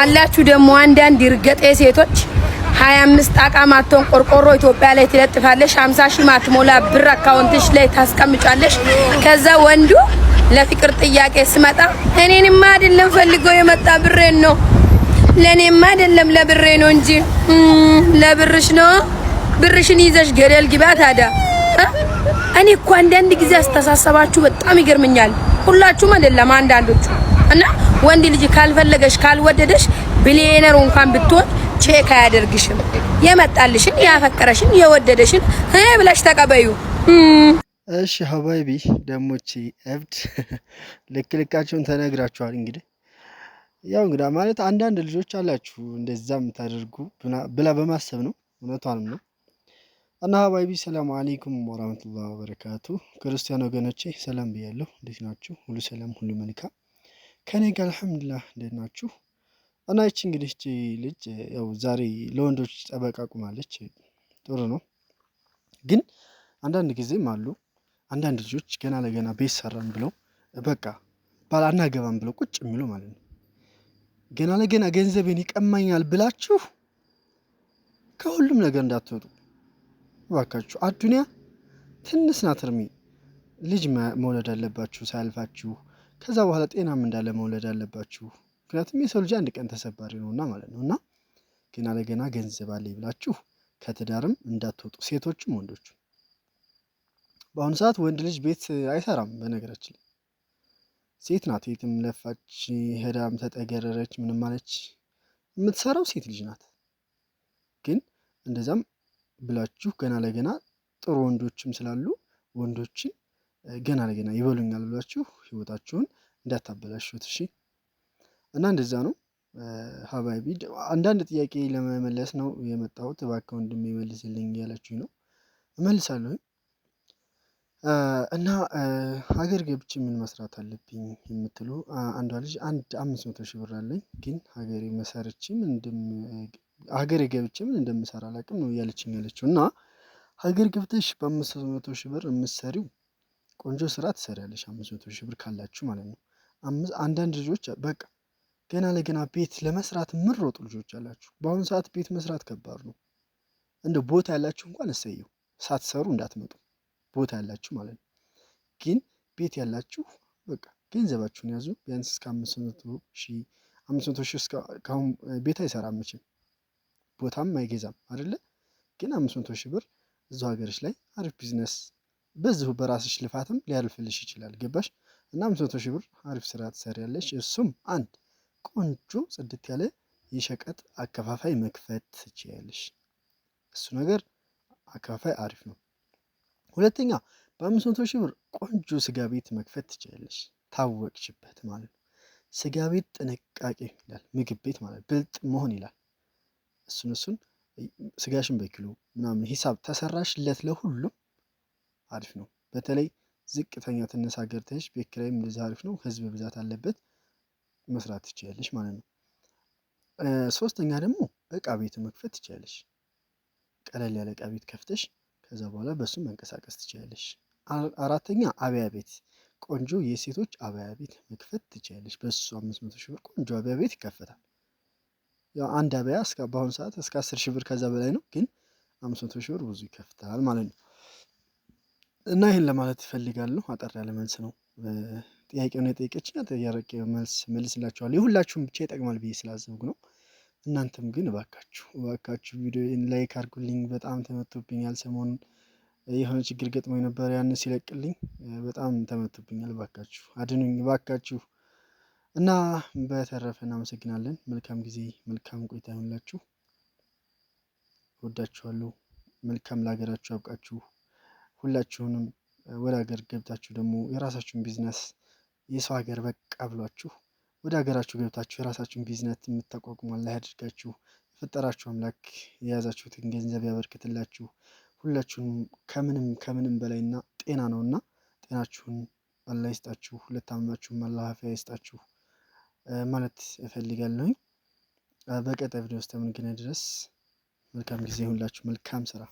አላችሁ ደግሞ አንዳንድ ይርገጤ ሴቶች 25 አቃማቶን ቆርቆሮ ኢትዮጵያ ላይ ትለጥፋለሽ 50 ሺህ ማትሞላ ብር አካውንትሽ ላይ ታስቀምጫለሽ ከዛ ወንዱ ለፍቅር ጥያቄ ስመጣ እኔንማ አይደለም ፈልጎ የመጣ ብሬን ነው ለኔማ አይደለም ለብሬ ነው እንጂ ለብርሽ ነው ብርሽን ይዘሽ ገደል ግባ ታዳ እኔ እኮ አንዳንድ ጊዜ አስተሳሰባችሁ በጣም ይገርመኛል ሁላችሁም አይደለም አንዳንዶቹ እና ወንድ ልጅ ካልፈለገሽ ካልወደደሽ ቢሊየነር እንኳን ብትሆን ቼክ አያደርግሽም የመጣልሽን ያፈቀረሽን የወደደሽን ብለሽ ተቀበዩ እሺ ሀባይቢ ደሞቺ እብድ ልክልካችሁን ተነግራችኋል እንግዲህ ያው እንግዲህ ማለት አንዳንድ ልጆች አላችሁ እንደዛም ታደርጉ ብላ በማሰብ ነው እውነቷንም ነው እና ሀባይቢ ሰላም አለይኩም ወራህመቱላሂ ወበረካቱ ክርስቲያን ወገኖቼ ሰላም ብያለሁ እንዴት ናችሁ ሁሉ ሰላም ሁሉ መልካም ከኔ ጋር አልሐምዱሊላህ እንዴት ናችሁ እና እቺ እንግዲህ እቺ ልጅ ያው ዛሬ ለወንዶች ጠበቃ ቆማለች ጥሩ ነው ግን አንዳንድ ጊዜም አሉ አንዳንድ ልጆች ገና ለገና ቤት ሰራን ብለው በቃ ባላናገባም ብለው ቁጭ የሚሉ ማለት ነው ገና ለገና ገንዘቤን ይቀማኛል ብላችሁ ከሁሉም ነገር እንዳትወጡ ባካችሁ አዱንያ ትንሽ ናት እርሚ ልጅ መውለድ አለባችሁ ሳያልፋችሁ ከዛ በኋላ ጤናም እንዳለ መውለድ አለባችሁ ምክንያቱም የሰው ልጅ አንድ ቀን ተሰባሪ ነውና ማለት ነውና ገና ለገና ገንዘብ አለኝ ብላችሁ ከትዳርም እንዳትወጡ ሴቶችም ወንዶች በአሁኑ ሰዓት ወንድ ልጅ ቤት አይሰራም በነገራችን ሴት ናት የትም ለፋች ሄዳም ተጠገረረች ምንም ማለች የምትሰራው ሴት ልጅ ናት ግን እንደዛም ብላችሁ ገና ለገና ጥሩ ወንዶችም ስላሉ ወንዶችን ገና ለገና ይበሉኛል ብላችሁ ህይወታችሁን እንዳታበላሹት እሺ እና እንደዛ ነው ሀባይቢ አንዳንድ ጥያቄ ለመመለስ ነው የመጣሁት እባክህ ወንድሜ መልስልኝ ያላችሁኝ ነው እመልሳለሁ እና ሀገር ገብቼ ምን መስራት አለብኝ የምትሉ አንዷ ልጅ 500 ሺህ ብር አለኝ ግን ሀገሬ ገብቼ ምን እንደምሰራ አላውቅም ነው ያለችኝ ያለችው እና ሀገር ገብተሽ በ500 ሺህ ብር የምትሰሪው ቆንጆ ስራ ትሰሪያለሽ 500 ሺህ ብር ካላችሁ ማለት ነው አንዳንድ ልጆች በቃ ገና ለገና ቤት ለመስራት ምሮጡ ልጆች አላችሁ በአሁኑ ሰዓት ቤት መስራት ከባድ ነው እንደ ቦታ ያላችሁ እንኳን እሰየው ሳትሰሩ እንዳትመጡ ቦታ ያላችሁ ማለት ነው ግን ቤት ያላችሁ በቃ ገንዘባችሁን ያዙ ቢያንስ እስከ 500 ሺህ እስካሁን ቤት አይሰራም መቼም ቦታም አይገዛም አይደለ ግን 500 ሺህ ብር እዛው ሀገርሽ ላይ አሪፍ ቢዝነስ በዚሁ በራስሽ ልፋትም ሊያልፍልሽ ይችላል ገባሽ እና 500 ሺህ ብር አሪፍ ስራ ትሰሪያለሽ እሱም አንድ ቆንጆ ጽድት ያለ የሸቀጥ አከፋፋይ መክፈት ትችያለሽ እሱ ነገር አከፋፋይ አሪፍ ነው ሁለተኛ በ500 ሺህ ብር ቆንጆ ስጋ ቤት መክፈት ትችያለሽ ታወቅሽበት ማለት ነው ስጋ ቤት ጥንቃቄ ይላል ምግብ ቤት ማለት ብልጥ መሆን ይላል እሱን ስጋሽን በኪሎ ምናምን ሂሳብ ተሰራሽለት ለሁሉም አሪፍ ነው በተለይ ዝቅተኛ ትንሽ ሀገር ተሽ ቤት ኪራይም እንደዛ አሪፍ ነው ህዝብ ብዛት አለበት መስራት ትችያለሽ ማለት ነው ሶስተኛ ደግሞ እቃ ቤት መክፈት ትችያለሽ ቀለል ያለ እቃ ቤት ከፍተሽ ከዛ በኋላ በሱ መንቀሳቀስ ትችያለሽ አራተኛ አብያ ቤት ቆንጆ የሴቶች አብያ ቤት መክፈት ትችያለሽ በሱ 500 ሺህ ብር ቆንጆ አብያ ቤት ይከፈታል ያው አንድ አብያ እስከ በአሁኑ ሰዓት እስከ 10 ሺህ ብር ከዛ በላይ ነው ግን 500 ሺህ ብር ብዙ ይከፍታል ማለት ነው እና ይሄን ለማለት እፈልጋለሁ አጠር ያለ መልስ ነው ጥያቄውን የጠየቀችኝ አጠያረቀ መልስ መልስላችኋለሁ ሁላችሁም ብቻ ይጠቅማል ብዬ ስላሰብኩ ነው እናንተም ግን እባካችሁ ቪዲዮን ላይክ አድርጉልኝ በጣም ተመቶብኛል ሰሞኑን የሆነ ችግር ገጥሞኝ ነበር ያን ሲለቅልኝ በጣም ተመቶብኛል እባካችሁ አድኑኝ እባካችሁ እና በተረፈ እናመሰግናለን መልካም ጊዜ መልካም ቆይታ ይሁንላችሁ ወዳችኋለሁ መልካም ለሀገራችሁ ያብቃችሁ ሁላችሁንም ወደ ሀገር ገብታችሁ ደግሞ የራሳችሁን ቢዝነስ የሰው ሀገር በቃ ብሏችሁ ወደ ሀገራችሁ ገብታችሁ የራሳችሁን ቢዝነስ የምታቋቁሙ አላህ ያድርጋችሁ የፈጠራችሁ አምላክ የያዛችሁትን ገንዘብ ያበርክትላችሁ ሁላችሁም ከምንም በላይና ጤና ነውና ጤናችሁን አላህ ይስጣችሁ ሁለታማችሁም አላህ አፊያ ይስጣችሁ ማለት እፈልጋለሁ በቀጣይ ቪዲዮ ውስጥ እስከምንገናኝ ድረስ መልካም ጊዜ ይሁንላችሁ መልካም ስራ